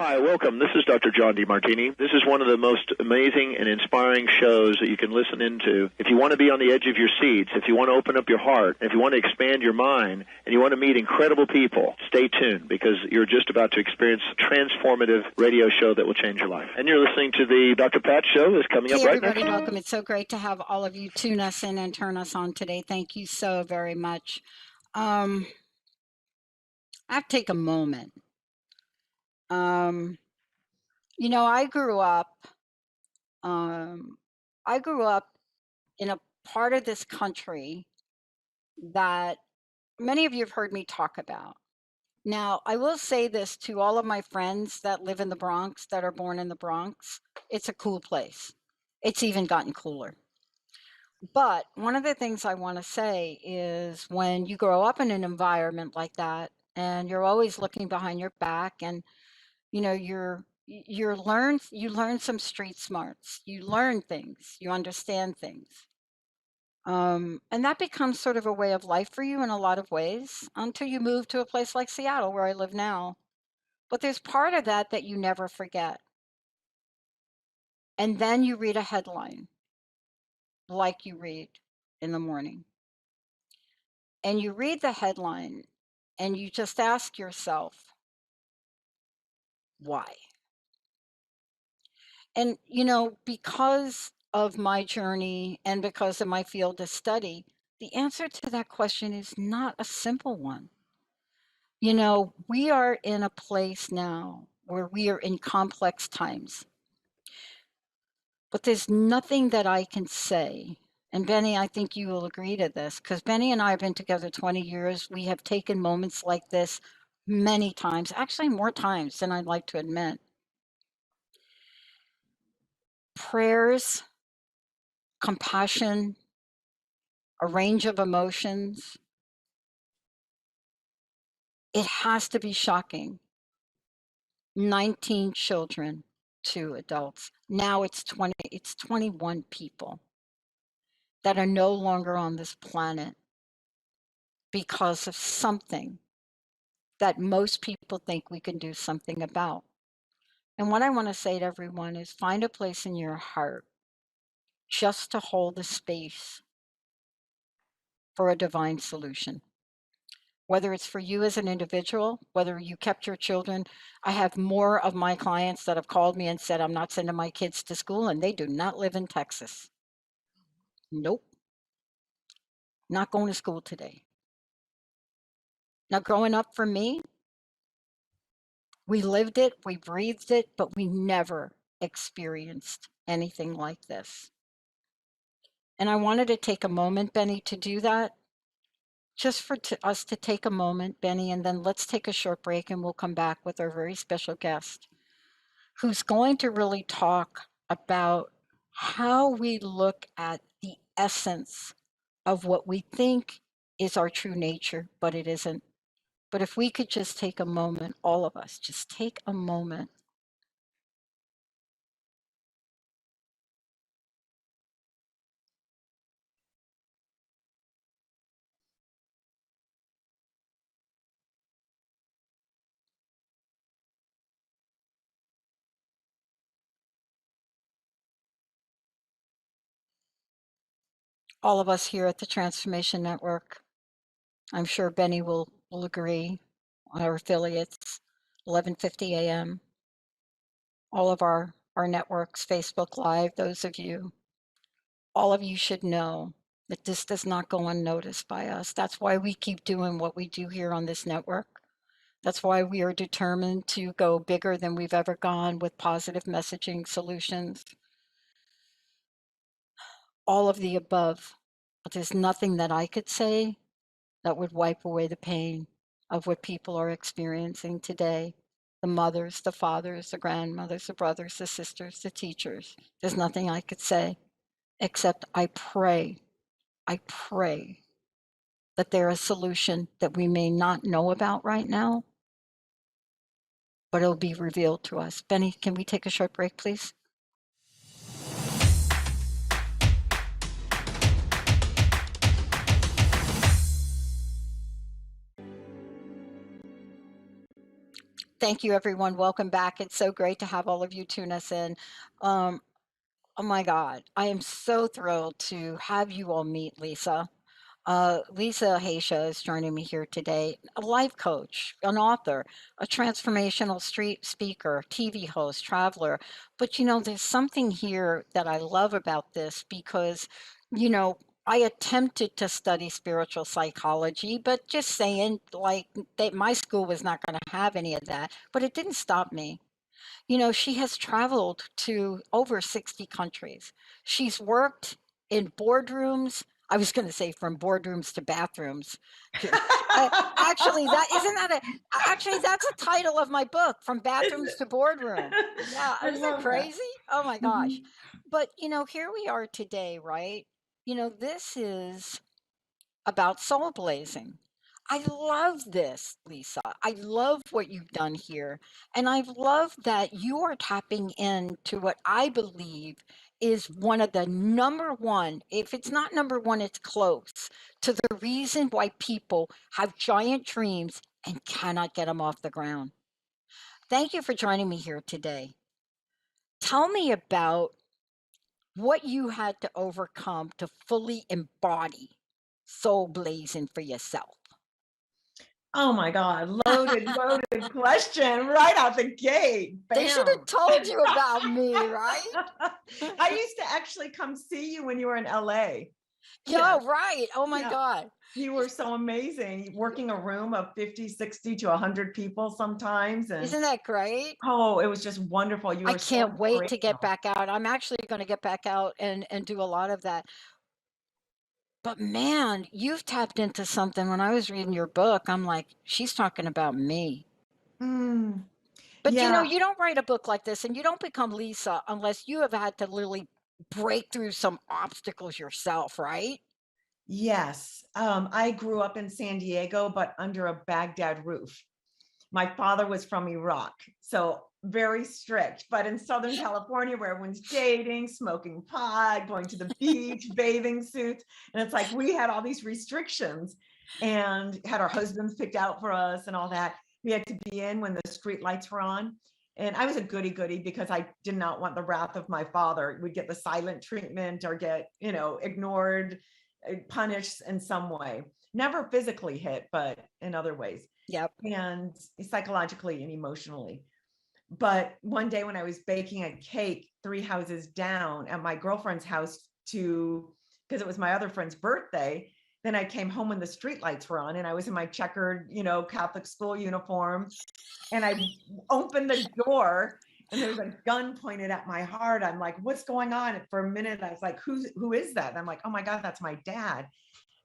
Hi, welcome. This is Dr. John DeMartini. This is one of the most amazing and inspiring shows that you can listen into. If you want to be on the edge of your seats, if you want to open up your heart, if you want to expand your mind, and you want to meet incredible people, stay tuned because you're just about to experience a transformative radio show that will change your life. And you're listening to the Dr. Pat Show that's coming up right next. Hey, everybody, welcome. It's so great to have all of you tune us in and turn us on today. Thank you so very much. I have to take a moment. I grew up in a part of this country that many of you have heard me talk about. Now, I will say this to all of my friends that live in the Bronx, that are born in the Bronx. It's a cool place. It's even gotten cooler. But one of the things I want to say is when you grow up in an environment like that, and you're always looking behind your back, and you learn some street smarts, you learn things, you understand things, and that becomes sort of a way of life for you in a lot of ways until you move to a place like Seattle, where I live now. But there's part of that you never forget, and then you read a headline like you read in the morning, and you read the headline and you just ask yourself, why? And, because of my journey and because of my field of study, the answer to that question is not a simple one. We are in a place now where we are in complex times, but there's nothing that I can say. And Benny, I think you will agree to this, because Benny and I have been together 20 years. We have taken moments like this many times, actually more times than I'd like to admit. Prayers, compassion, a range of emotions. It has to be shocking. 19 children, 2 adults. Now it's 21 people that are no longer on this planet because of something that most people think we can do something about. And what I want to say to everyone is find a place in your heart just to hold the space for a divine solution. Whether it's for you as an individual, whether you kept your children. I have more of my clients that have called me and said, I'm not sending my kids to school, and they do not live in Texas. Nope. Not going to school today. Now, growing up for me, we lived it, we breathed it, but we never experienced anything like this. And I wanted to take a moment, Benny, to do that. Just for us to take a moment, Benny, and then let's take a short break and we'll come back with our very special guest, who's going to really talk about how we look at the essence of what we think is our true nature, but it isn't. But if we could just take a moment, all of us, just take a moment. All of us here at the Transformation Network, I'm sure Benny will agree, our affiliates, 11:50 a.m., all of our networks, Facebook Live, those of you, all of you should know that this does not go unnoticed by us. That's why we keep doing what we do here on this network. That's why we are determined to go bigger than we've ever gone with positive messaging solutions. All of the above. But there's nothing that I could say that would wipe away the pain of what people are experiencing today. The mothers, the fathers, the grandmothers, the brothers, the sisters, the teachers. There's nothing I could say except I pray that there is a solution that we may not know about right now, but it'll be revealed to us. Benny, can we take a short break, please? Thank you, everyone. Welcome back. It's so great to have all of you tune us in. Um, oh my God, I am so thrilled to have you all meet Lisa. Lisa Haisha is joining me here today, a life coach, an author, a transformational street speaker, TV host, traveler. But there's something here that I love about this because, you know, I attempted to study spiritual psychology, but just saying, like, my school was not going to have any of that, but it didn't stop me. She has traveled to over 60 countries. She's worked in boardrooms. I was going to say from boardrooms to bathrooms. Actually, that's a title of my book, From Bathrooms to Boardroom. Yeah, I isn't that love that. crazy? Oh my gosh. Mhm. But here we are today, right? This is about soul blazing. I love this, Lisa. I love what you've done here. And I love that you are tapping into what I believe is one of the number one, if it's not number one, it's close to the reason why people have giant dreams and cannot get them off the ground. Thank you for joining me here today. Tell me about what you had to overcome to fully embody soul blazing for yourself. Oh my God, loaded question right out the gate. They should Bam. have told you about me, right? I used to actually come see you when you were in LA. Yeah, Yes. right. Oh my Yeah. God. You were so amazing, working a room of 50, 60 to 100 people sometimes. And Isn't that great? oh, it was just wonderful. You I were so can't wait to get inspirational. back out. I'm actually going to get back out and do a lot of that. But man, you've tapped into something. When I was reading your book, I'm like, she's talking about me. Mm, But yeah. you don't write a book like this and you don't become Lisa unless you have had to literally break through some obstacles yourself, right? Yes. I grew up in San Diego, but under a Baghdad roof. My father was from Iraq, so very strict. But in Southern California, where everyone's dating, smoking pot, going to the beach, bathing suits, and it's like we had all these restrictions and had our husbands picked out for us and all that. We had to be in when the street lights were on. And I was a goody goody because I did not want the wrath of my father. We'd get the silent treatment or get, ignored, punished in some way. Never physically hit, but in other ways. Yep. And psychologically and emotionally. But one day when I was baking a cake 3 houses down at my girlfriend's house because it was my other friend's birthday, then I came home when the streetlights were on and I was in my checkered, Catholic school uniform. And I opened the door and there's a gun pointed at my heart. I'm like, what's going on? And for a minute, I was like, who is that? And I'm like, oh my God, that's my dad.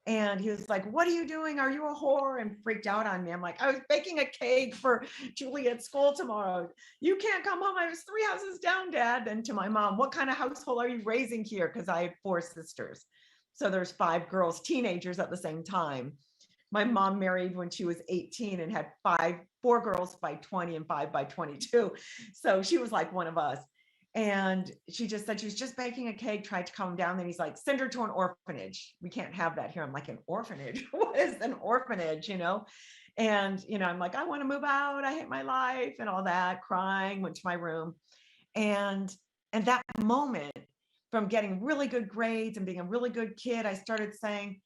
And he was like, what are you doing? Are you a whore? And freaked out on me. I'm like, I was baking a cake for Julie at school tomorrow. You can't come home. I was 3 houses down, Dad. And to my mom, what kind of household are you raising here? Because I had 4 sisters. So there's 5 girls, teenagers at the same time. My mom married when she was 18 and had 4 girls by 20 and 5 by 22. So she was like one of us. And she just said she was just baking a cake, tried to calm down. Then he's like, send her to an orphanage. We can't have that here. I'm like, an orphanage? What is an orphanage? And, I'm like, I want to move out. I hate my life and all that, crying, went to my room. And that moment from getting really good grades and being a really good kid, I started saying,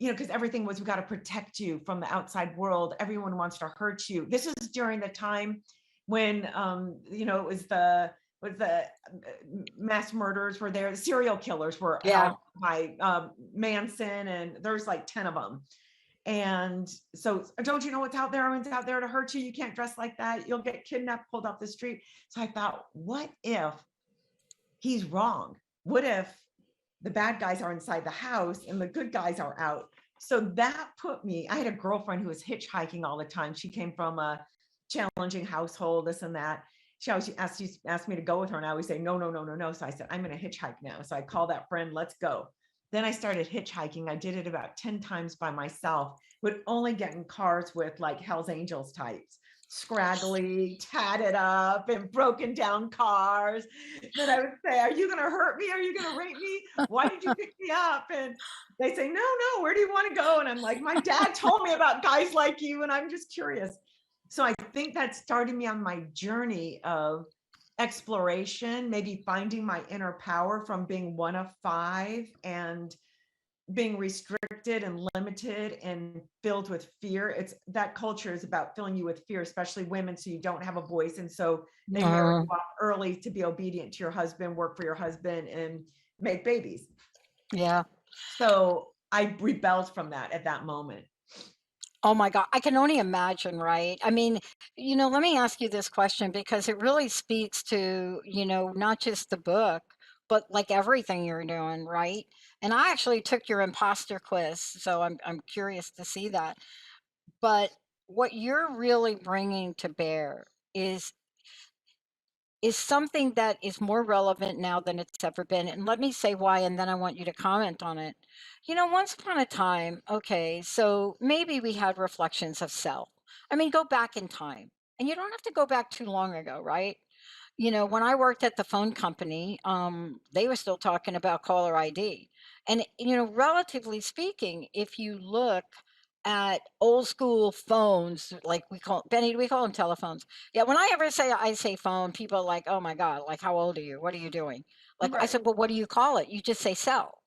because everything was, we got to protect you from the outside world. Everyone wants to hurt you. This is during the time when, it was the mass murders were there. The serial killers were out by Manson, and there's like 10 of them. And so, don't you know what's out there? Everyone's out there to hurt you. You can't dress like that. You'll get kidnapped, pulled off the street. So I thought, what if he's wrong? What if the bad guys are inside the house and the good guys are out? So that put me, I had a girlfriend who was hitchhiking all the time. She came from a challenging household, this and that. She always asked me to go with her, and I always say, no. So I said, I'm going to hitchhike now. So I called that friend, let's go. Then I started hitchhiking. I did it about 10 times by myself, would only get in cars with like Hell's Angels types, scraggly, tatted up and broken down cars. Then I would say, are you going to hurt me? Are you going to rape me? Why did you pick me up? And they say, no, where do you want to go? And I'm like, my dad told me about guys like you, and I'm just curious. So I think that started me on my journey of exploration, maybe finding my inner power from being one of five and being restricted and limited and filled with fear. It's that culture is about filling you with fear, especially women, so you don't have a voice. And so they marry you off early to be obedient to your husband, work for your husband, and make babies. Yeah. So I rebelled from that at that moment. Oh my God, I can only imagine, right? I mean, let me ask you this question because it really speaks to, not just the book, but like everything you're doing, right? And I actually took your imposter quiz, so I'm curious to see that. But what you're really bringing to bear is something that is more relevant now than it's ever been. And let me say why, and then I want you to comment on it. Once upon a time, okay, so maybe we had reflections of self. I mean, go back in time. And you don't have to go back too long ago, right? When I worked at the phone company, they were still talking about caller ID. And, relatively speaking, if you look at old school phones, like Benny, do we call them telephones? Yeah, when I say phone, people are like, oh my God, like, how old are you? What are you doing? Like, I said, well, what do you call it? You just say cell.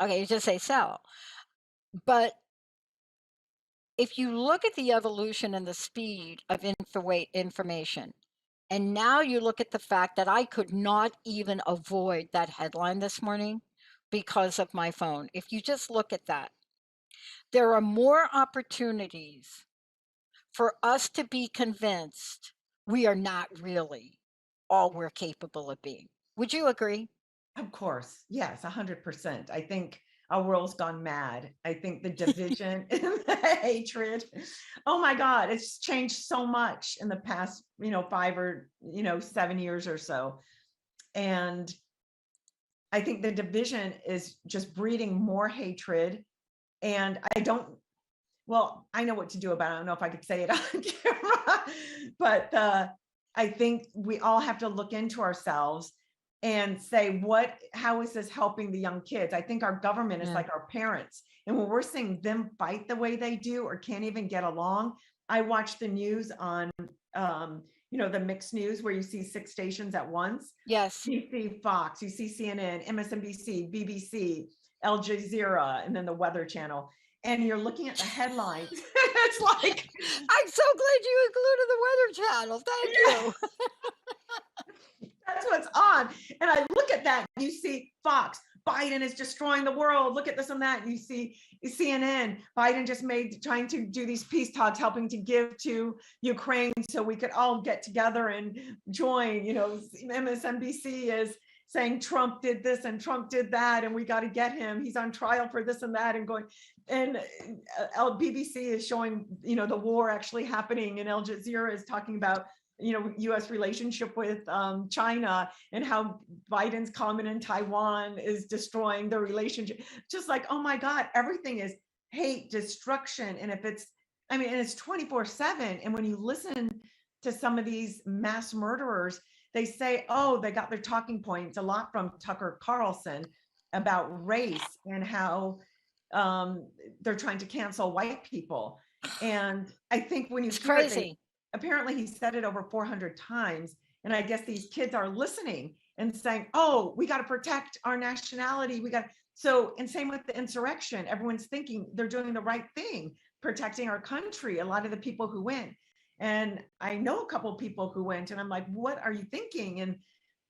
Okay, you just say cell. But if you look at the evolution and the speed of information, and now you look at the fact that I could not even avoid that headline this morning because of my phone. If you just look at that, there are more opportunities for us to be convinced we are not really all we're capable of being. Would you agree? Of course. Yes, 100%. I think our world's gone mad. I think the division and the hatred. Oh my God, it's changed so much in the past, 5 or, 7 years or so. And I think the division is just breeding more hatred. And I know what to do about it. I don't know if I could say it on camera, but I think we all have to look into ourselves and say, how is this helping the young kids? I think our government is like our parents. And when we're seeing them fight the way they do or can't even get along, I watch the news on, the mixed news where you see 6 stations at once. Yes. You see Fox, you see CNN, MSNBC, BBC, Al Jazeera, and then the Weather Channel. And you're looking at the headlines. It's like, I'm so glad you included the Weather Channel. Thank you. That's what's on. And I look at that, and you see Fox, Biden is destroying the world. Look at this and that. And you see CNN, Biden just trying to do these peace talks, helping to give to Ukraine so we could all get together and join. MSNBC is saying Trump did this and Trump did that, and we got to get him. He's on trial for this and that, and going. And BBC is showing, the war actually happening, and Al Jazeera is talking about U.S. relationship with China and how Biden's comment in Taiwan is destroying the relationship. Just like, oh my God, everything is hate, destruction. And and it's 24/7. And when you listen to some of these mass murderers, they say, oh, they got their talking points a lot from Tucker Carlson about race and how they're trying to cancel white people. And I think when you It's hear crazy. apparently he said it over 400 times. And I guess these kids are listening and saying, oh, we got to protect our nationality. And same with the insurrection. Everyone's thinking they're doing the right thing, protecting our country. A lot of the people who went, and I know a couple of people who went, and I'm like, what are you thinking? And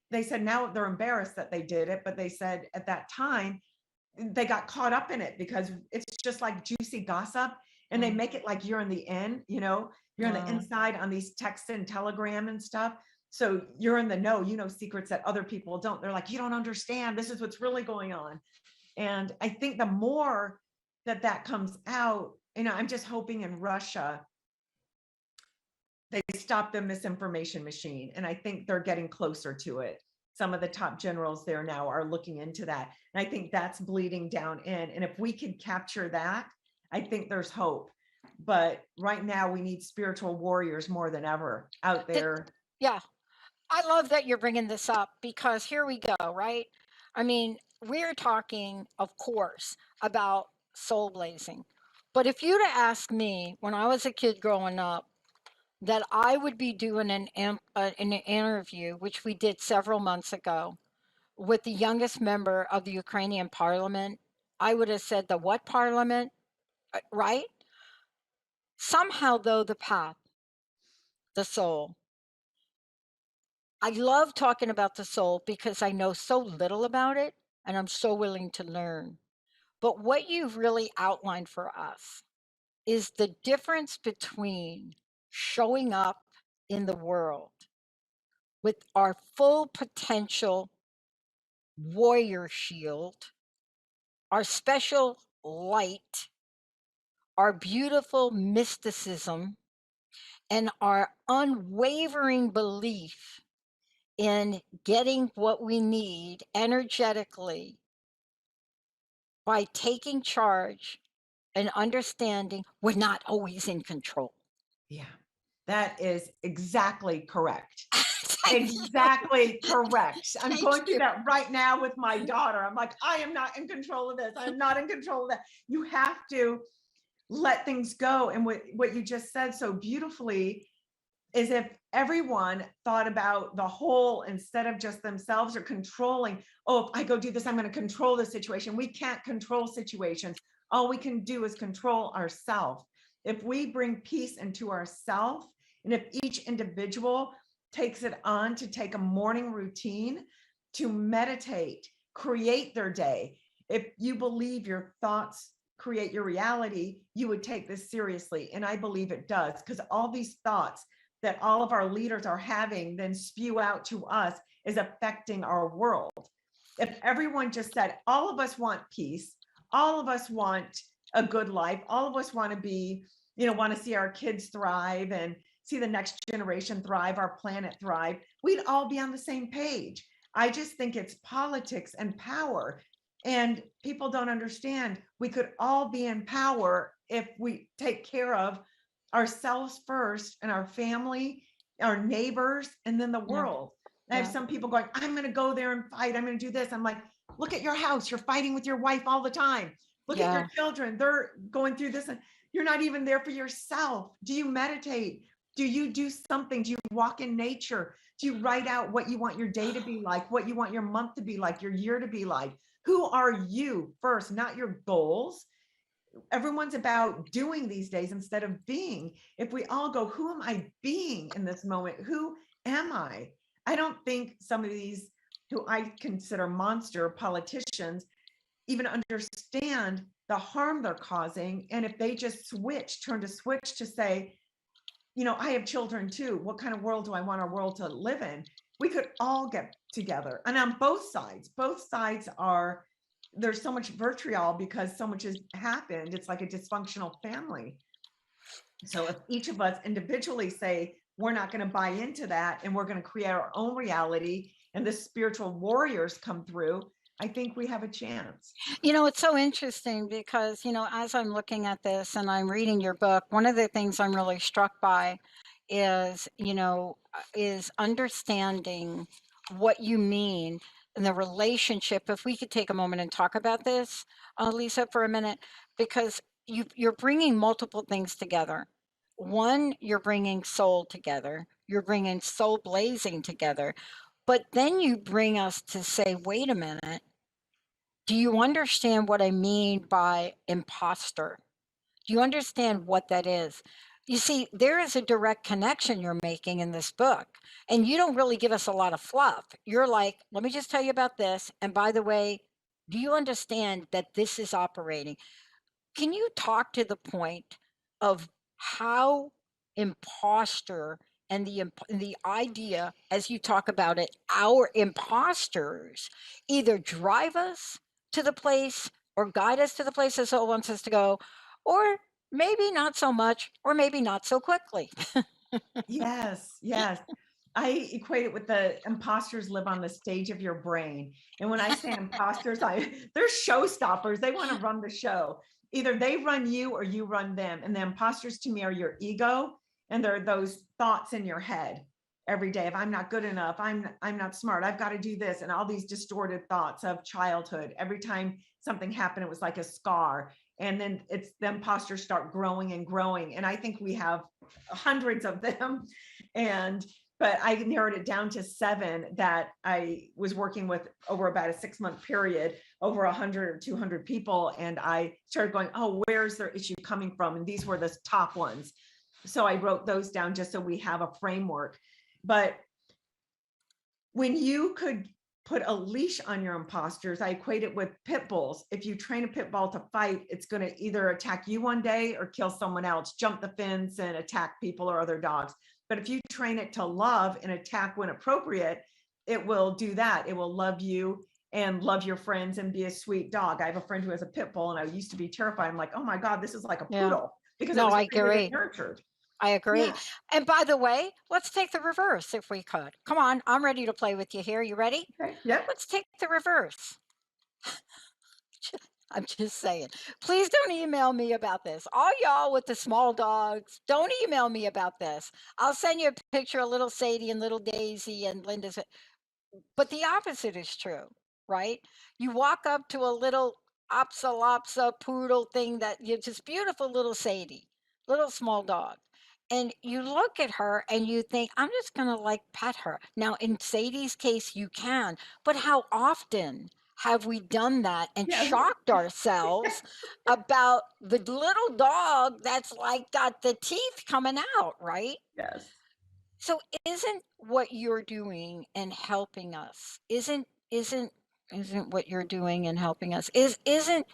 they said now they're embarrassed that they did it. But they said at that time, they got caught up in it because it's just like juicy gossip. And they make it like you're in the end, you're on the inside on these texts and Telegram and stuff. So you're in the know, secrets that other people don't. They're like, you don't understand. This is what's really going on. And I think the more that comes out, I'm just hoping in Russia, they stop the misinformation machine. And I think they're getting closer to it. Some of the top generals there now are looking into that. And I think that's bleeding down in. And if we could capture that, I think there's hope. But right now we need spiritual warriors more than ever out there. Yeah. I love that you're bringing this up because here we go, right? I mean, we're talking, of course, about SoulBlazing. But if you'd have asked me when I was a kid growing up, that I would be doing an interview, which we did several months ago, with the youngest member of the Ukrainian parliament, I would have said the what parliament, right? Somehow, though, the path, the soul. I love talking about the soul because I know so little about it and I'm so willing to learn. But what you've really outlined for us is the difference between showing up in the world with our full potential warrior shield, our special light, our beautiful mysticism, and our unwavering belief in getting what we need energetically by taking charge and understanding we're not always in control. Yeah, that is exactly correct. Thank you. Exactly correct. I'm Thank going through you. that right now with my daughter. I'm like, I am not in control of this. I am not in control of that. You have to let things go. And what you just said so beautifully is if everyone thought about the whole instead of just themselves or controlling, oh, if I go do this, I'm going to control the situation. We can't control situations. All we can do is control ourselves. If we bring peace into ourselves, and if each individual takes it on to take a morning routine to meditate, create their day. If you believe your thoughts create your reality, you would take this seriously. And I believe it does, because all these thoughts that all of our leaders are having then spew out to us is affecting our world. If everyone just said, all of us want peace, all of us want a good life, all of us want to be, want to see our kids thrive and see the next generation thrive, our planet thrive, we'd all be on the same page. I just think it's politics and power. And people don't understand we could all be in power if we take care of ourselves first and our family, our neighbors, and then the world. I have some people going, I'm going to go there and fight. I'm going to do this. I'm like, look at your house. You're fighting with your wife all the time. Look at your children. They're going through this. And you're not even there for yourself. Do you meditate? Do you do something? Do you walk in nature? Do you write out what you want your day to be like, what you want your month to be like, your year to be like? Who are you first, not your goals? Everyone's about doing these days instead of being. If we all go, who am I being in this moment? Who am I? I don't think some of these who I consider monster politicians even understand the harm they're causing. And if they just turn to switch to say, I have children too. What kind of world do I want our world to live in? We could all get together. And on both sides are, there's so much vitriol because so much has happened. It's like a dysfunctional family. So if each of us individually say, we're not going to buy into that and we're going to create our own reality and the spiritual warriors come through, I think we have a chance. It's so interesting because, as I'm looking at this and I'm reading your book, one of the things I'm really struck by is understanding what you mean in the relationship. If we could take a moment and talk about this, Lisa, for a minute, because you're bringing multiple things together. One, you're bringing soul together. You're bringing SoulBlazing together. But then you bring us to say, wait a minute, do you understand what I mean by imposter? Do you understand what that is? You see, there is a direct connection you're making in this book, and you don't really give us a lot of fluff. You're like, let me just tell you about this. And by the way, do you understand that this is operating? Can you talk to the point of how imposter and the idea, as you talk about it, our imposters either drive us to the place or guide us to the place that soul wants us to go, or maybe not so much, or maybe not so quickly. Yes. I equate it with the imposters live on the stage of your brain. And when I say imposters, they're showstoppers. They want to run the show. Either they run you or you run them. And the imposters to me are your ego. And they're those thoughts in your head every day of I'm not good enough. I'm not smart. I've got to do this. And all these distorted thoughts of childhood. Every time something happened, it was like a scar. And then it's the imposters start growing and growing. And I think we have hundreds of them. But I narrowed it down to 7 that I was working with over about a 6-month period, over 100 or 200 people. And I started going, oh, where's their issue coming from? And these were the top ones. So I wrote those down just so we have a framework. But when you could put a leash on your imposters, I equate it with pit bulls. If you train a pit bull to fight, it's going to either attack you one day or kill someone else, jump the fence and attack people or other dogs. But if you train it to love and attack when appropriate, it will do that. It will love you and love your friends and be a sweet dog. I have a friend who has a pit bull, and I used to be terrified. I'm like, oh my God, this is like a poodle, because it No, was I treated and agree. nurtured. I agree. Yeah. And by the way, let's take the reverse if we could. Come on, I'm ready to play with you here. You ready? Okay. Yep. Let's take the reverse. I'm just saying. Please don't email me about this. All y'all with the small dogs, don't email me about this. I'll send you a picture of little Sadie and little Daisy and Linda's. But the opposite is true, right? You walk up to a little Opsa poodle thing that you just beautiful little Sadie, little small dog. And you look at her and you think, I'm just going to like pet her. Now, in Sadie's case, you can, but how often have we done that and Yes. shocked ourselves about the little dog that's like got the teeth coming out, right? Yes. So isn't what you're doing and helping us, isn't what you're doing and helping us, isn't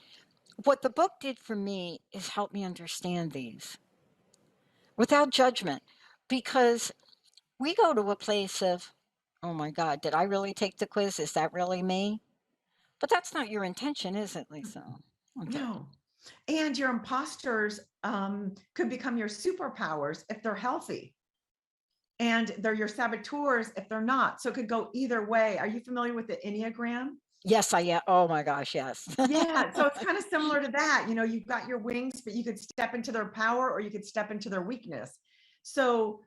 what the book did for me is help me understand these without judgment, because we go to a place of, oh my God, did I really take the quiz? Is that really me? But that's not your intention, is it, Lisa? Okay. No. And your imposters could become your superpowers if they're healthy. And they're your saboteurs if they're not. So it could go either way. Are you familiar with the Enneagram? Yes, I am. Oh my gosh, yes. Yeah. So it's kind of similar to that. You know, you've got your wings, but you could step into their power or you could step into their weakness. So,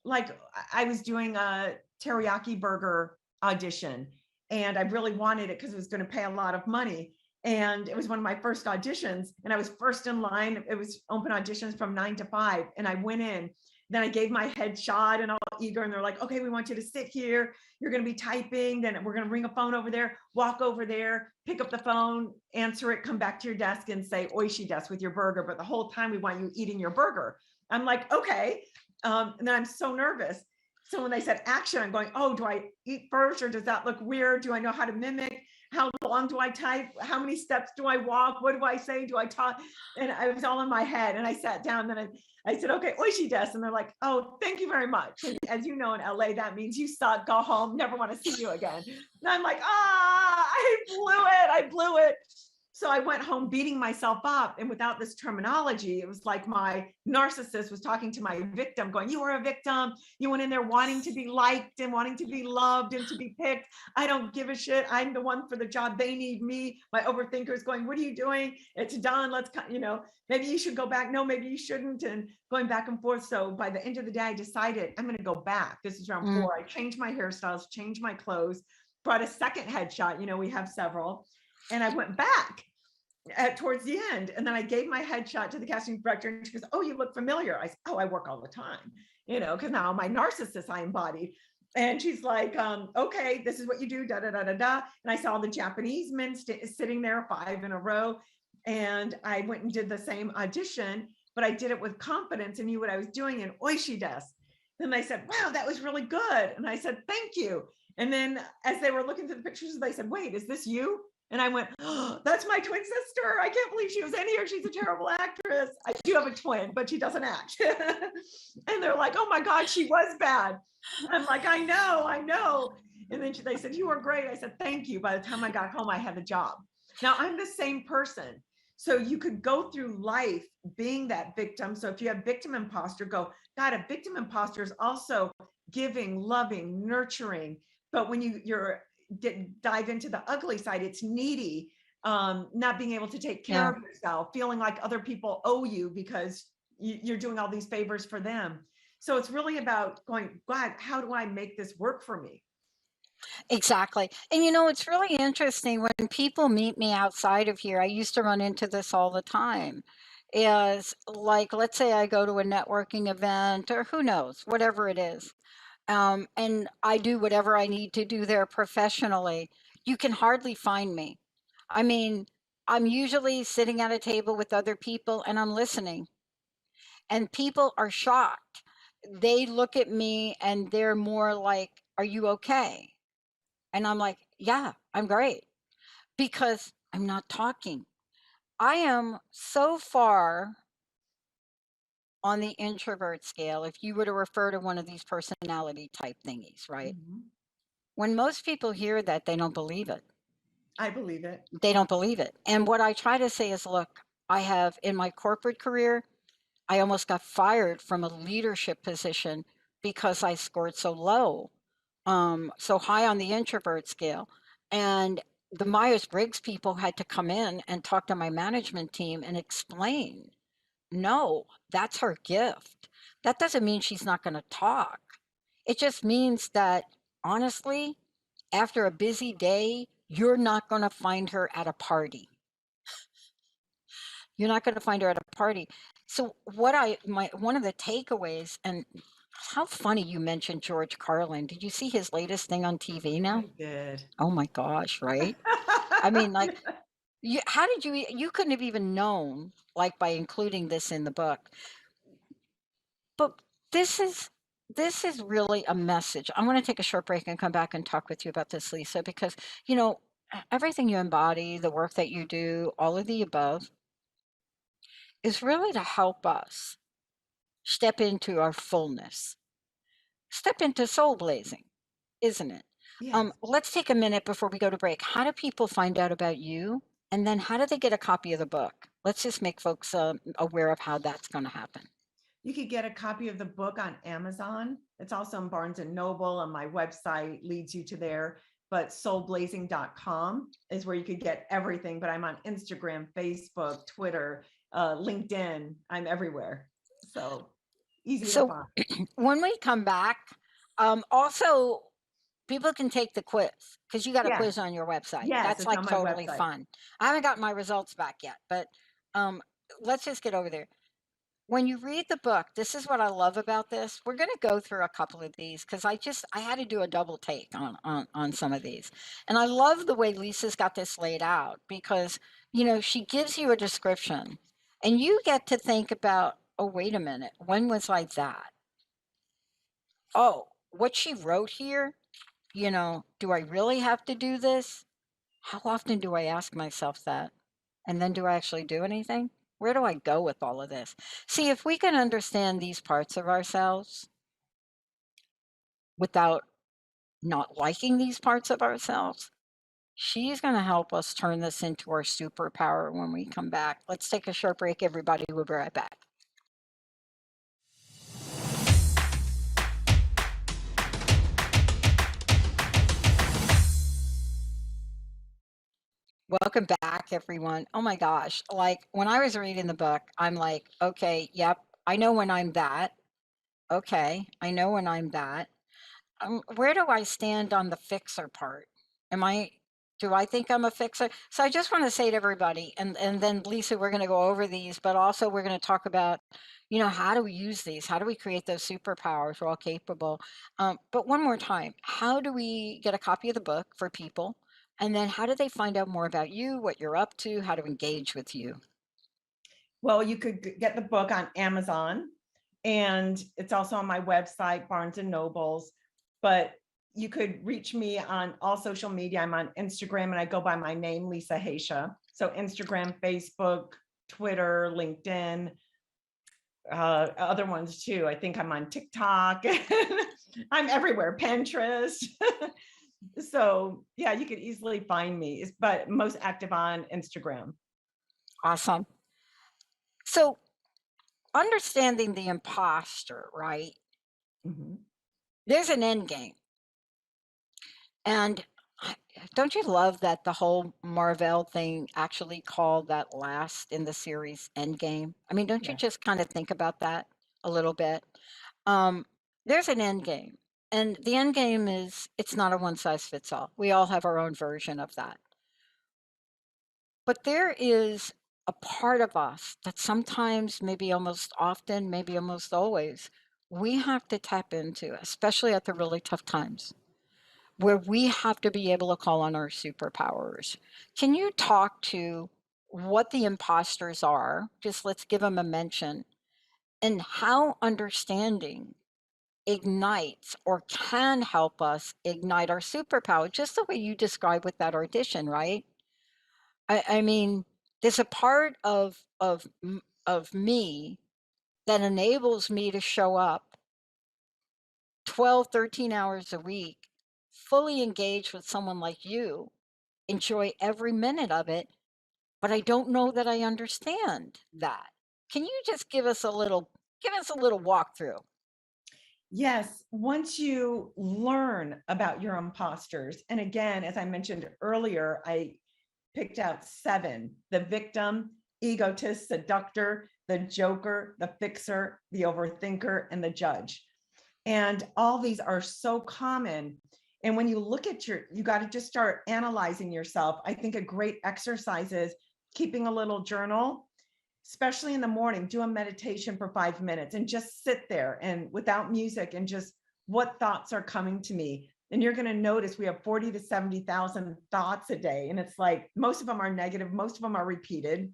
like, I was doing a teriyaki burger audition, and I really wanted it because it was going to pay a lot of money. And it was one of my first auditions, and I was first in line. It was open auditions from 9 to 5. And I went in. Then I gave my headshot and all eager, and they're like, okay, we want you to sit here. You're going to be typing. Then we're going to bring a phone over there, walk over there, pick up the phone, answer it, come back to your desk and say, oishi desu with your burger. But the whole time we want you eating your burger. I'm like, okay. And then I'm so nervous. So when they said action, I'm going, oh, do I eat first or does that look weird? Do I know how to mimic? How long do I type? How many steps do I walk? What do I say? Do I talk? And it was all in my head. And I sat down, then I said, okay, oishi desu. And they're like, oh, thank you very much. And as you know, in LA, that means you suck, go home, never want to see you again. And I'm like, I blew it. So I went home beating myself up. And without this terminology, it was like my narcissist was talking to my victim going, you are a victim. You went in there wanting to be liked and wanting to be loved and to be picked. I don't give a shit. I'm the one for the job. They need me. My overthinker is going, what are you doing? It's done. Let's, maybe you should go back. No, maybe you shouldn't. And going back and forth. So by the end of the day, I decided I'm going to go back. This is round 4. I changed my hairstyles, changed my clothes, brought a second headshot. We have several. And I went back towards the end. And then I gave my headshot to the casting director and she goes, oh, you look familiar. I said, oh, I work all the time, because now my narcissist I embodied. And she's like, okay, this is what you do, da, da, da, da, da. And I saw the Japanese men sitting there 5 in a row. And I went and did the same audition, but I did it with confidence and knew what I was doing in oishi desu. Then they said, wow, that was really good. And I said, thank you. And then as they were looking through the pictures, they said, wait, is this you? And I went, oh, that's my twin sister. I can't believe she was in here. She's a terrible actress. I do have a twin, but she doesn't act. And they're like, oh my God, she was bad. I'm like, I know. And then they said, you were great. I said, thank you. By the time I got home, I had the job. Now I'm the same person. So you could go through life being that victim. So if you have victim imposter, go, God, a victim imposter is also giving, loving, nurturing. But when you're dive into the ugly side, it's needy, not being able to take care of yourself, feeling like other people owe you because you're doing all these favors for them. So it's really about going, God, how do I make this work for me? Exactly. And it's really interesting when people meet me outside of here. I used to run into this all the time. Is like, let's say I go to a networking event or who knows, whatever it is. And I do whatever I need to do there professionally. You can hardly find me. I mean, I'm usually sitting at a table with other people and I'm listening, and people are shocked. They look at me and they're more like, "Are you okay?" And I'm like, "Yeah, I'm great," because I'm not talking. I am so far on the introvert scale, if you were to refer to one of these personality type thingies, right? Mhm. When most people hear that, they don't believe it. I believe it. They don't believe it. And what I try to say is, look, I have in my corporate career, I almost got fired from a leadership position because I scored so low, so high on the introvert scale. And the Myers-Briggs people had to come in and talk to my management team and explain, no, that's her gift. That doesn't mean she's not going to talk. It just means that, honestly, after a busy day, you're not going to find her at a party. You're not going to find her at a party. So one of the takeaways, and how funny you mentioned George Carlin. Did you see his latest thing on TV now? I did. Oh my gosh, right? I mean, like, how did you couldn't have even known, like, by including this in the book. But this is this is really a message. I'm going to take a short break and come back and talk with you about this, Lisa, because everything you embody, the work that you do, all of the above is really to help us step into our fullness, step into soul blazing, isn't it? Yes. Let's take a minute before we go to break. How do people find out about you? And then how do they get a copy of the book? Let's just make folks aware of how that's going to happen. You could get a copy of the book on Amazon. It's also on Barnes and Noble, and my website leads you to there. But soulblazing.com is where you could get everything. But I'm on Instagram, Facebook, Twitter, LinkedIn. I'm everywhere. So easy to So find. when we come back, also people can take the quiz because you got a Yeah. quiz on your website. Yes, That's it's like on my totally website. fun. I haven't gotten my results back yet, but let's just get over there. When you read the book, this is what I love about this. We're going to go through a couple of these because I had to do a double take on some of these. And I love the way Lisa's got this laid out because, she gives you a description and you get to think about, oh, wait a minute, when was I that? Oh, what she wrote here, do I really have to do this? How often do I ask myself that? And then do I actually do anything? Where do I go with all of this? See, if we can understand these parts of ourselves without not liking these parts of ourselves, she's going to help us turn this into our superpower when we come back. Let's take a short break, everybody. We'll be right back. Welcome back, everyone. Oh my gosh. Like when I was reading the book, I'm like, okay, yep, I know when I'm that. Okay, I know when I'm that. Where do I stand on the fixer part? Do I think I'm a fixer? So I just want to say to everybody, and then Lisa, we're going to go over these, but also we're going to talk about, how do we use these? How do we create those superpowers? We're all capable. But one more time, how do we get a copy of the book for people? And then how do they find out more about you, what you're up to, how to engage with you? Well, you could get the book on Amazon, and it's also on my website, Barnes and Nobles. But you could reach me on all social media. I'm on Instagram, and I go by my name, Lisa Haisha. So Instagram, Facebook, Twitter, LinkedIn, other ones too. I think I'm on TikTok. I'm everywhere, Pinterest. So yeah, you could easily find me, but most active on Instagram. Awesome. So understanding the imposter, right? Mm-hmm. There's an end game. And don't you love that the whole Marvel thing actually called that last in the series Endgame? I mean, don't you Yeah. just kind of think about that a little bit? Um, there's an end game. And the end game is it's not a one size fits all. We all have our own version of that. But there is a part of us that sometimes, maybe almost often, maybe almost always, we have to tap into, especially at the really tough times, where we have to be able to call on our superpowers. Can you talk to what the imposters are? Just let's give them a mention, and how understanding ignites or can help us ignite our superpower, just the way you described with that audition, right? I mean, there's a part of me that enables me to show up 12, 13 hours a week, fully engaged with someone like you, enjoy every minute of it, but I don't know that I understand that. Can you just give us a little walkthrough? Yes, once you learn about your imposters, and again, as I mentioned earlier, I picked out 7: the victim, egotist, seductor, the joker, the fixer, the overthinker, and the judge. And all these are so common. And when you look at you got to just start analyzing yourself. I think a great exercise is keeping a little journal, especially in the morning. Do a meditation for 5 minutes and just sit there and without music, and just what thoughts are coming to me. And you're going to notice we have 40 to 70,000 thoughts a day. And it's like, most of them are negative. Most of them are repeated.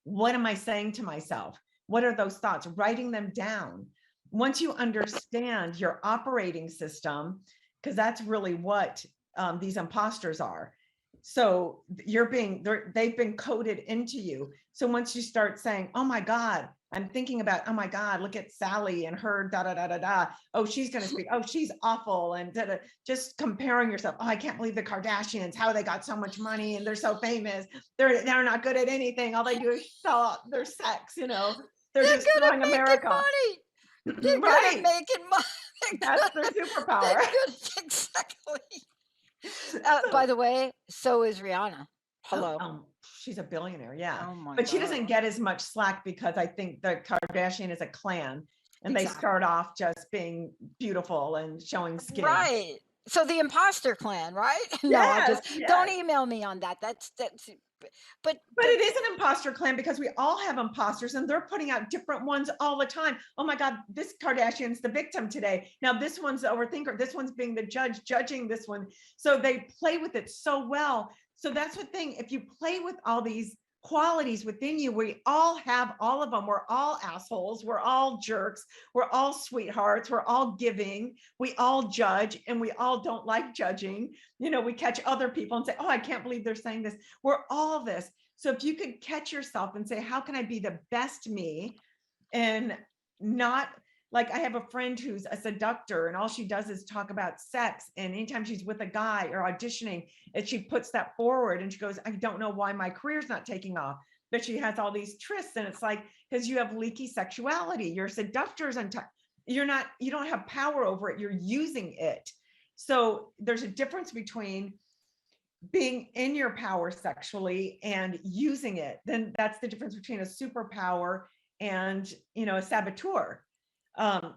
What am I saying to myself? What are those thoughts? Writing them down. Once you understand your operating system, because that's really what these imposters are. So they've been coded into you. So once you start saying, oh my God, I'm thinking about, oh my God, look at Sally and her da da da da da. Oh, she's going to speak. Oh, she's awful. And da, da. Just comparing yourself. Oh, I can't believe the Kardashians, how they got so much money and they're so famous. They're not good at anything. All they do is sell their sex, you know. They're They're just good at throwing making America. money. They're good Right. at making money. That's their superpower. Exactly. So- By the way, so is Rihanna. Hello. She's a billionaire, yeah. Oh my But she God. doesn't get as much slack because I think the Kardashian is a clan, and they Exactly. start off just being beautiful and showing skin. Right. So the imposter clan, right? No, I just Yes, don't yes. email me on that. That's but But it is an imposter clan because we all have imposters, and they're putting out different ones all the time. Oh my God, this Kardashian's the victim today. Now this one's the overthinker. This one's being the judge, judging this one. So they play with it so well. So that's the thing. If you play with all these qualities within you, we all have all of them. We're all assholes. We're all jerks. We're all sweethearts. We're all giving. We all judge, and we all don't like judging. You know, we catch other people and say, oh, I can't believe they're saying this. We're all this. So if you could catch yourself and say, how can I be the best me? And not like, I have a friend who's a seductor, and all she does is talk about sex. And anytime she's with a guy or auditioning, and she puts that forward, and she goes, I don't know why my career's not taking off. But she has all these trysts, and it's like, because you have leaky sexuality, you're seductors, and you don't have power over it. You're using it. So there's a difference between being in your power sexually and using it. Then that's the difference between a superpower and, you know, a saboteur.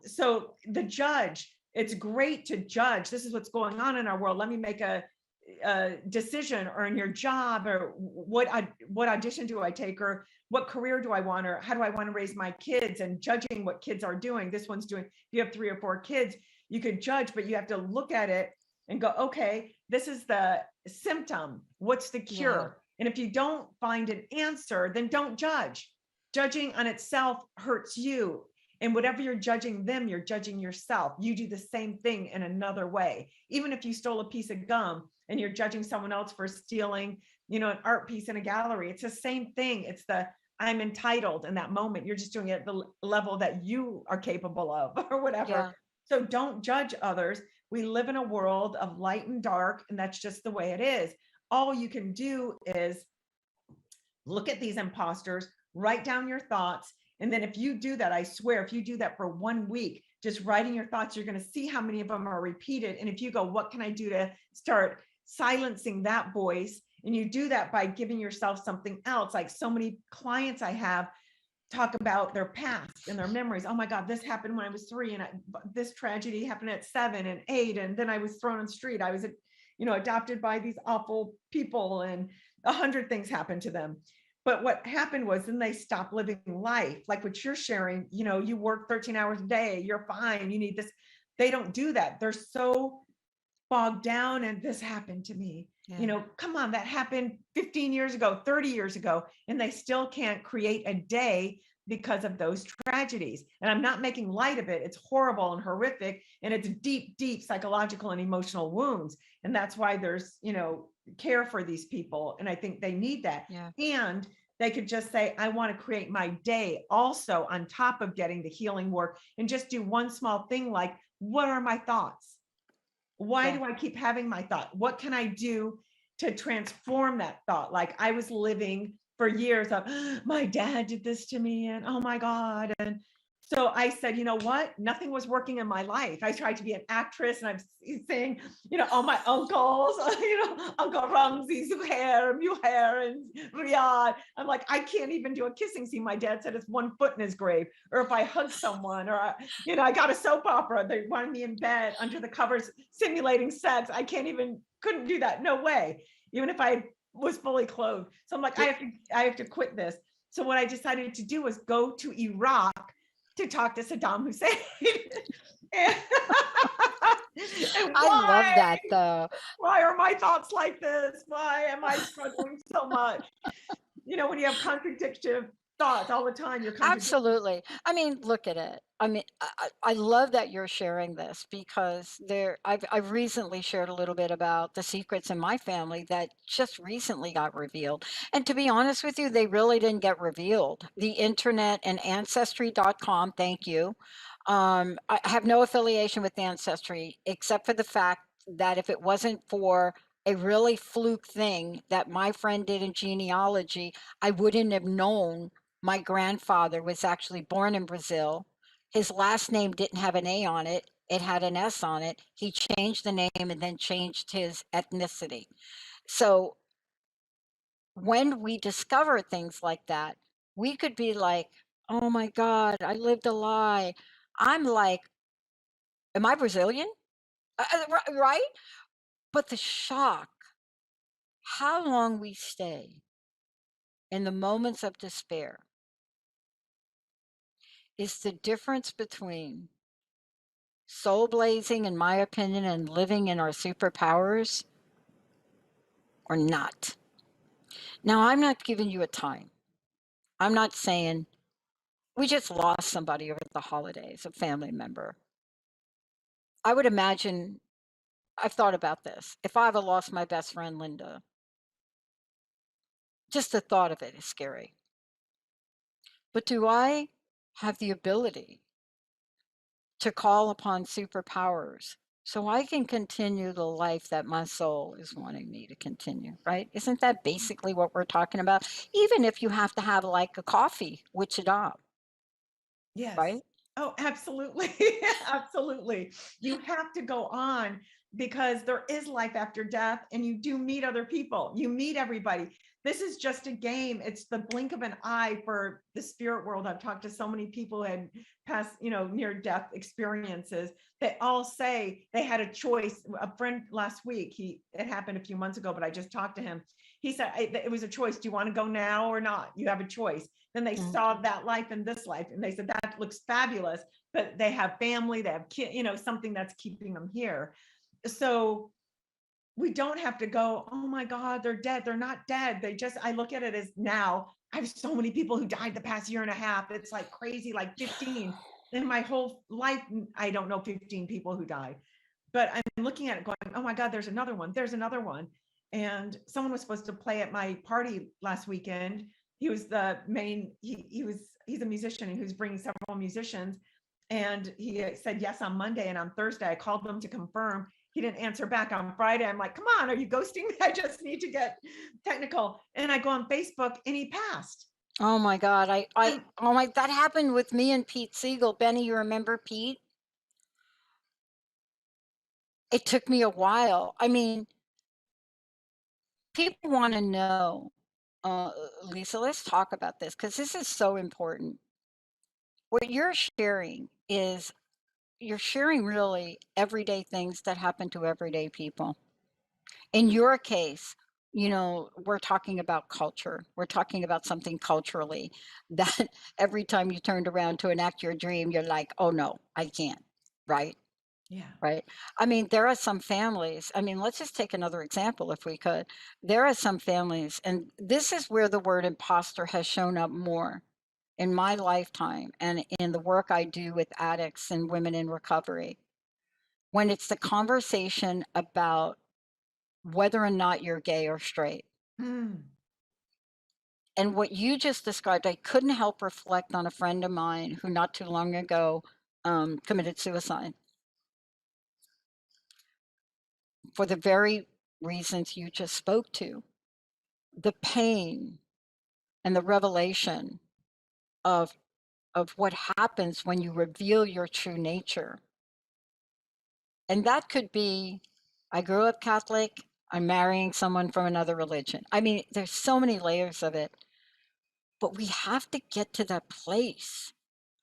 So the judge, it's great to judge. This is what's going on in our world. Let me make a decision, or in your job, or what audition do I take, or what career do I want, or how do I want to raise my kids, and judging what kids are doing. This one's doing, if you have 3 or 4 kids, you could judge, but you have to look at it and go, okay, this is the symptom. What's the cure? Yeah. And if you don't find an answer, then don't judge. Judging on itself hurts you. And whatever you're judging them, you're judging yourself. You do the same thing in another way. Even if you stole a piece of gum and you're judging someone else for stealing, you know, an art piece in a gallery, it's the same thing. It's the, I'm entitled in that moment. You're just doing it at the level that you are capable of, or whatever. Yeah. So don't judge others. We live in a world of light and dark, and that's just the way it is. All you can do is look at these imposters, write down your thoughts. And then if you do that, I swear, if you do that for 1 week, just writing your thoughts, you're going to see how many of them are repeated. And if you go, what can I do to start silencing that voice? And you do that by giving yourself something else. Like so many clients I have, talk about their past and their memories. Oh my God, this happened when I was 3, and this tragedy happened at 7 and 8, and then I was thrown on the street. I was, adopted by these awful people, and 100 things happened to them. But what happened was then they stopped living life. Like what you're sharing, you work 13 hours a day, you're fine, you need this. They don't do that. They're so bogged down, and this happened to me. Yeah. Come on, that happened 15 years ago, 30 years ago, and they still can't create a day because of those tragedies. And I'm not making light of it. It's horrible and horrific, and it's deep, deep psychological and emotional wounds. And that's why there's, care for these people. And I think they need that. Yeah. And they could just say, I want to create my day also on top of getting the healing work, and just do one small thing like, what are my thoughts? Why do I keep having my thought? What can I do to transform that thought? Like I was living for years of, my dad did this to me, and oh my God. And so I said, you know what? Nothing was working in my life. I tried to be an actress, and I'm saying, all my uncles, Uncle Ramsey, Zuhair, Muhair, and Riyadh. I'm like, I can't even do a kissing scene. My dad said it's 1 foot in his grave. Or if I hug someone, or, I got a soap opera, they wanted me in bed under the covers simulating sex. I couldn't do that. No way. Even if I was fully clothed. So I'm like, I have to quit this. So what I decided to do was go to Iraq to talk to Saddam Hussein. and I love that though. Why are my thoughts like this? Why am I struggling so much? When you have contradictory thoughts all the time, you're Absolutely. I mean, look at it. I mean, I love that you're sharing this, because I've recently shared a little bit about the secrets in my family that just recently got revealed. And to be honest with you, they really didn't get revealed. The internet and ancestry.com, thank you. I have no affiliation with Ancestry, except for the fact that if it wasn't for a really fluke thing that my friend did in genealogy, I wouldn't have known my grandfather was actually born in Brazil. His last name didn't have an A on it, it had an S on it. He changed the name and then changed his ethnicity. So when we discover things like that, we could be like, oh my God, I lived a lie. I'm like, am I Brazilian? Right? But the shock, how long we stay in the moments of despair, is the difference between soul blazing, in my opinion, and living in our superpowers or not. Now, I'm not giving you a time. I'm not saying we just lost somebody over the holidays, a family member. I would imagine, I've thought about this. If I ever lost my best friend, Linda, just the thought of it is scary. But do I have the ability to call upon superpowers so I can continue the life that my soul is wanting me to continue, right? Isn't that basically what we're talking about? Even if you have to have like a coffee with Saddam, Yes. right? Oh, absolutely. Absolutely. You have to go on, because there is life after death, and you do meet other people. You meet everybody. This is just a game. It's the blink of an eye for the spirit world. I've talked to so many people who had past, near death experiences. They all say they had a choice. A friend last week, it happened a few months ago, but I just talked to him. He said it was a choice. Do you want to go now or not? You have a choice. Then they saw that life and this life, and they said that looks fabulous, but they have family, they have kids, something that's keeping them here. So we don't have to go, oh my God, they're dead. They're not dead. I look at it as, now I have so many people who died the past year and a half. It's like crazy, like 15 in my whole life. I don't know 15 people who died, but I'm looking at it going, oh my God, there's another one. There's another one. And someone was supposed to play at my party last weekend. He was the main, he's a musician, and he was bringing several musicians. And he said yes on Monday, and on Thursday I called him to confirm. He didn't answer back. On Friday, I'm like, come on, are you ghosting me? I just need to get technical. And I go on Facebook, and he passed. Oh my God. That happened with me and Pete Siegel. Benny, you remember Pete? It took me a while. I mean, people want to know, Lisa, let's talk about this because this is so important. What you're sharing is you're sharing really everyday things that happen to everyday people. In your case, we're talking about culture. We're talking about something culturally that every time you turned around to enact your dream, you're like, oh no, I can't. Right? Yeah. Right. I mean, there are some families. I mean, let's just take another example if we could. There are some families, and this is where the word imposter has shown up more in my lifetime and in the work I do with addicts and women in recovery. When it's the conversation about whether or not you're gay or straight. Mm. And what you just described, I couldn't help reflect on a friend of mine who not too long ago committed suicide for the very reasons you just spoke to. The pain and the revelation of what happens when you reveal your true nature. And that could be, I grew up Catholic, I'm marrying someone from another religion. I mean, there's so many layers of it. But we have to get to that place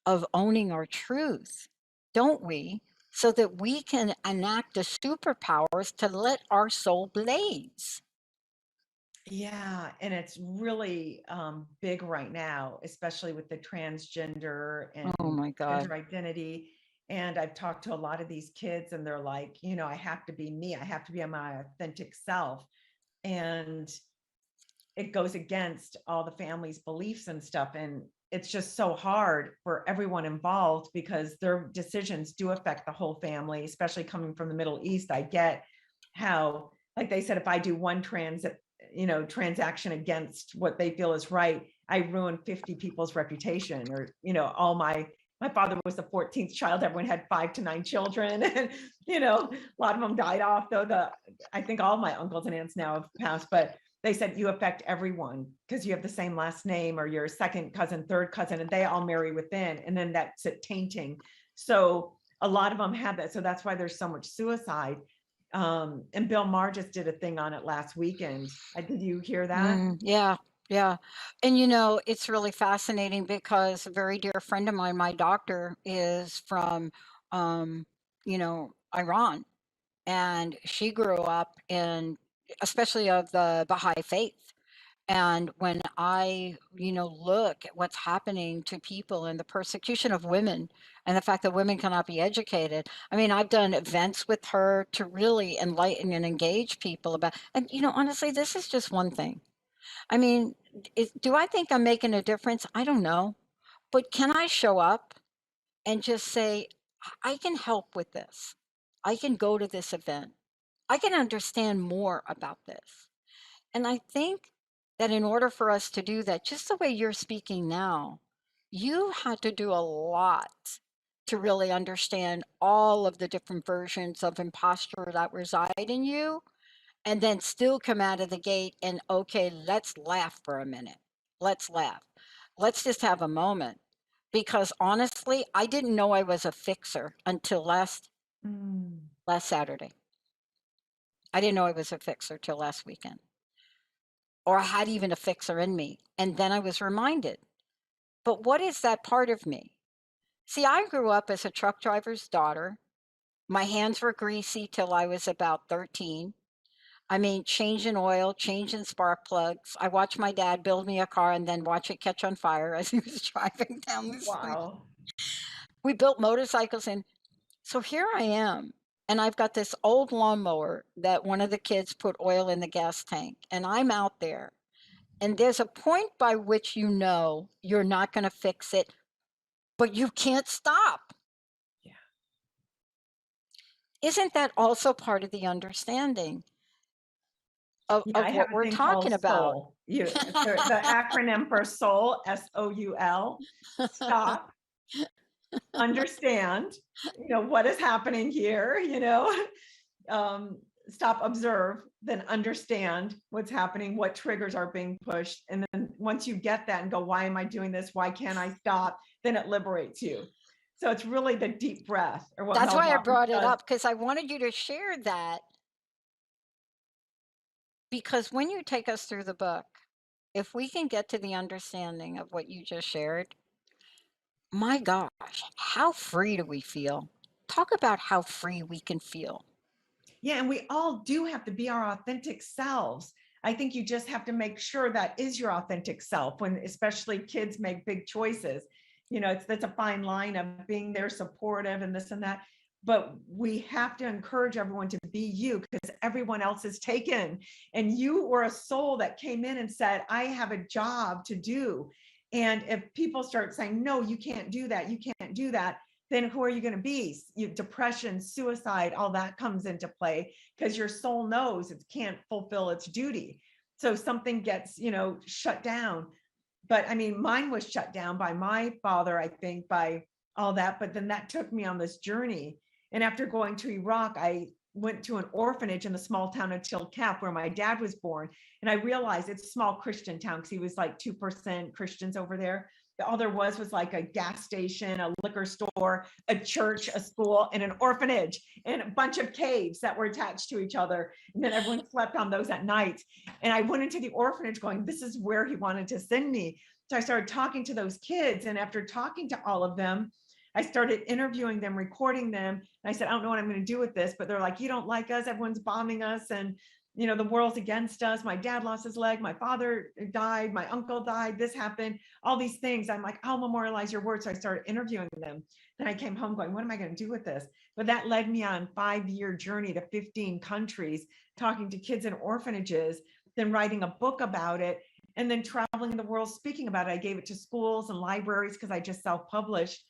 of owning our truth, don't we? So that we can enact the superpowers to let our soul blaze. Yeah, and it's really big right now, especially with the transgender and Oh my God. gender identity. And I've talked to a lot of these kids, and they're like, I have to be me. I have to be my authentic self. And it goes against all the family's beliefs and stuff. And it's just so hard for everyone involved because their decisions do affect the whole family, especially coming from the Middle East. I get how, like they said, if I do one transaction against what they feel is right, I ruin 50 people's reputation. Or, all my father was the 14th child. Everyone had 5 to 9 children. And, a lot of them died off, though I think all my uncles and aunts now have passed, but they said you affect everyone because you have the same last name, or your second cousin, third cousin, and they all marry within, and then that's it tainting. So a lot of them have that. So that's why there's so much suicide. And Bill Maher just did a thing on it last weekend. Did you hear that? Yeah, yeah. And it's really fascinating because a very dear friend of mine, my doctor, is from Iran. And she grew up in, especially of the Baha'i faith. And when I, look at what's happening to people and the persecution of women and the fact that women cannot be educated, I mean, I've done events with her to really enlighten and engage people about, and honestly, this is just one thing. I mean, do I think I'm making a difference? I don't know. But can I show up and just say, I can help with this? I can go to this event. I can understand more about this. And I think that in order for us to do that, just the way you're speaking now, you had to do a lot to really understand all of the different versions of imposter that reside in you, and then still come out of the gate and, okay, let's laugh for a minute. Let's laugh. Let's just have a moment. Because honestly, I didn't know I was a fixer until last Saturday. I didn't know I was a fixer till last weekend, or I had even a fixer in me. And then I was reminded, but what is that part of me? See, I grew up as a truck driver's daughter. My hands were greasy till I was about 13. I mean, changing oil, changing spark plugs. I watched my dad build me a car and then watch it catch on fire as he was driving down the street. Wow. We built motorcycles, and so here I am. And I've got this old lawnmower that one of the kids put oil in the gas tank, and I'm out there. And there's a point by which you're not going to fix it, but you can't stop. Yeah. Isn't that also part of the understanding of I have what a we're thing talking called about? SOUL. The acronym for SOUL, SOUL, stop, understand, what is happening here, stop, observe, then understand what's happening, what triggers are being pushed. And then once you get that and go, why am I doing this? Why can't I stop? Then it liberates you. So it's really the deep breath, or what That's Mel why I Robbins brought it does. up, because I wanted you to share that. Because when you take us through the book, if we can get to the understanding of what you just shared, my gosh, how free do we feel? Talk about how free we can feel. Yeah, and we all do have to be our authentic selves. I think you just have to make sure that is your authentic self when especially kids make big choices. You know, that's a fine line of being there supportive and this and that. But we have to encourage everyone to be you because everyone else is taken. And you were a soul that came in and said, I have a job to do. And if people start saying, no, you can't do that, you can't do that, then who are you going to be? Depression, suicide, all that comes into play because your soul knows it can't fulfill its duty. So something gets, shut down. But I mean, mine was shut down by my father, I think, by all that. But then that took me on this journey. And after going to Iraq, I went to an orphanage in the small town of Tilcap where my dad was born. And I realized it's a small Christian town because he was like 2% Christians over there. All there was like a gas station, a liquor store, a church, a school, and an orphanage, and a bunch of caves that were attached to each other. And then everyone slept on those at night. And I went into the orphanage going, this is where he wanted to send me. So I started talking to those kids. And after talking to all of them, I started interviewing them, recording them. And I said, I don't know what I'm going to do with this, but they're like, you don't like us. Everyone's bombing us. And the world's against us. My dad lost his leg. My father died. My uncle died. This happened. All these things. I'm like, I'll memorialize your words. So I started interviewing them. Then I came home going, what am I going to do with this? But that led me on a 5-year journey to 15 countries, talking to kids in orphanages, then writing a book about it, and then traveling the world speaking about it. I gave it to schools and libraries because I just self-published.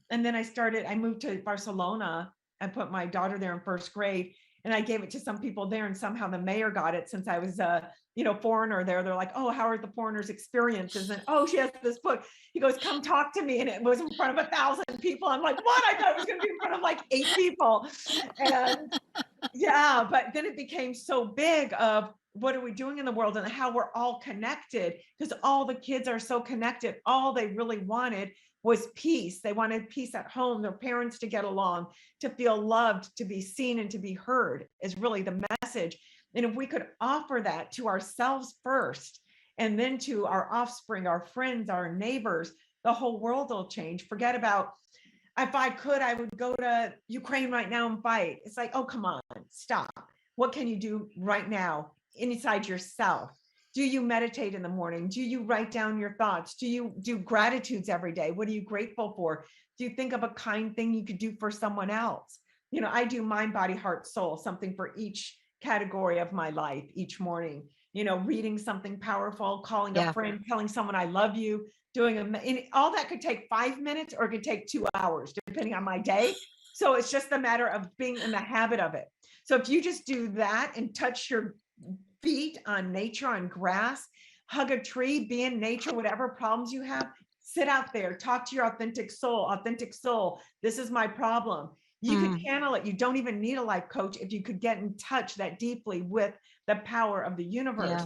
And then I moved to Barcelona and put my daughter there in first grade. And I gave it to some people there, and somehow the mayor got it since I was a foreigner there. They're like, oh, how are the foreigners' experiences? And oh, she has this book. He goes, come talk to me. And it was in front of 1,000 people. I'm like, what? I thought it was going to be in front of like 8 people. And yeah, but then it became so big of what are we doing in the world and how we're all connected, because all the kids are so connected. All they really wanted was peace. They wanted peace at home, their parents to get along, to feel loved, to be seen, and to be heard is really the message. And if we could offer that to ourselves first, and then to our offspring, our friends, our neighbors, the whole world will change. Forget about, if I could, I would go to Ukraine right now and fight. It's like, oh, come on, stop. What can you do right now inside yourself? Do you meditate in the morning? Do you write down your thoughts? Do you do gratitudes every day? What are you grateful for? Do you think of a kind thing you could do for someone else? I do mind, body, heart, soul, something for each category of my life each morning. Reading something powerful, calling a friend, telling someone I love you, and all that could take 5 minutes or it could take 2 hours, depending on my day. So it's just a matter of being in the habit of it. So if you just do that and touch your feet on nature, on grass, hug a tree, be in nature, whatever problems you have, sit out there, talk to your authentic soul. This is my problem. You could handle it. You don't even need a life coach if you could get in touch that deeply with the power of the universe.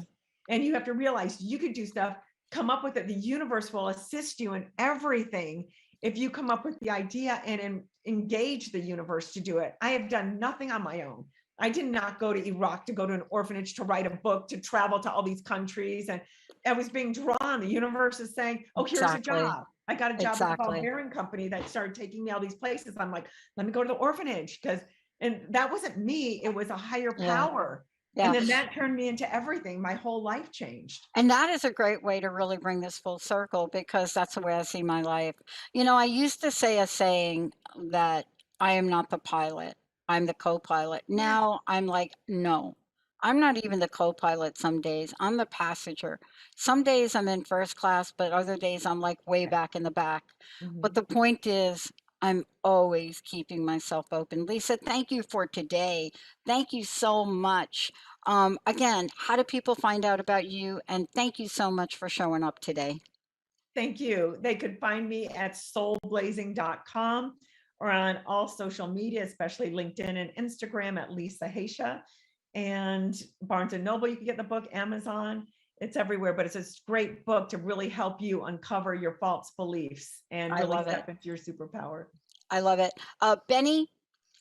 And you have to realize you could do stuff, come up with it. The universe will assist you in everything if you come up with the idea and engage the universe to do it. I have done nothing on my own. I did not go to Iraq to go to an orphanage, to write a book, to travel to all these countries. And I was being drawn. The universe is saying, oh, here's a job. I got a job with a ball bearing company that started taking me all these places. I'm like, let me go to the orphanage and that wasn't me. It was a higher power. And then that turned me into everything. My whole life changed. And that is a great way to really bring this full circle, because that's the way I see my life. I used to say a saying that I am not the pilot, I'm the co-pilot. Now I'm like, no, I'm not even the co-pilot some days. I'm the passenger. Some days I'm in first class, but other days I'm like way back in the back. But the point is, I'm always keeping myself open. Lisa, thank you for today. Thank you so much. Again, how do people find out about you? And thank you so much for showing up today. Thank you. They could find me at soulblazing.com or on all social media, especially LinkedIn and Instagram at Lisa Haisha, and Barnes and Noble. You can get the book, Amazon. It's everywhere, but it's a great book to really help you uncover your false beliefs and really step into your superpower. I love it. Benny,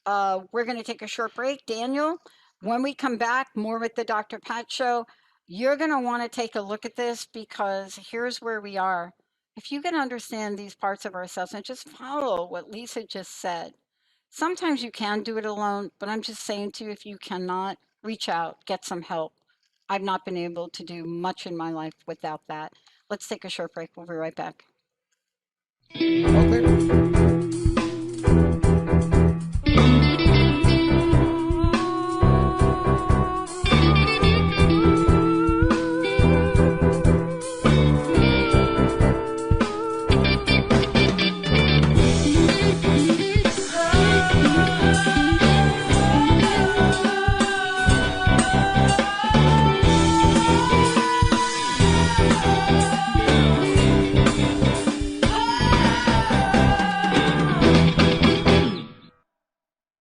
we're going to take a short break. Daniel, when we come back, more with the Dr. Pat Show. You're going to want to take a look at this, because here's where we are. If you can understand these parts of ourselves and just follow what Lisa just said, sometimes you can do it alone, but I'm just saying to you, if you cannot, reach out, get some help. I've not been able to do much in my life without that. Let's take a short break. We'll be right back. Okay.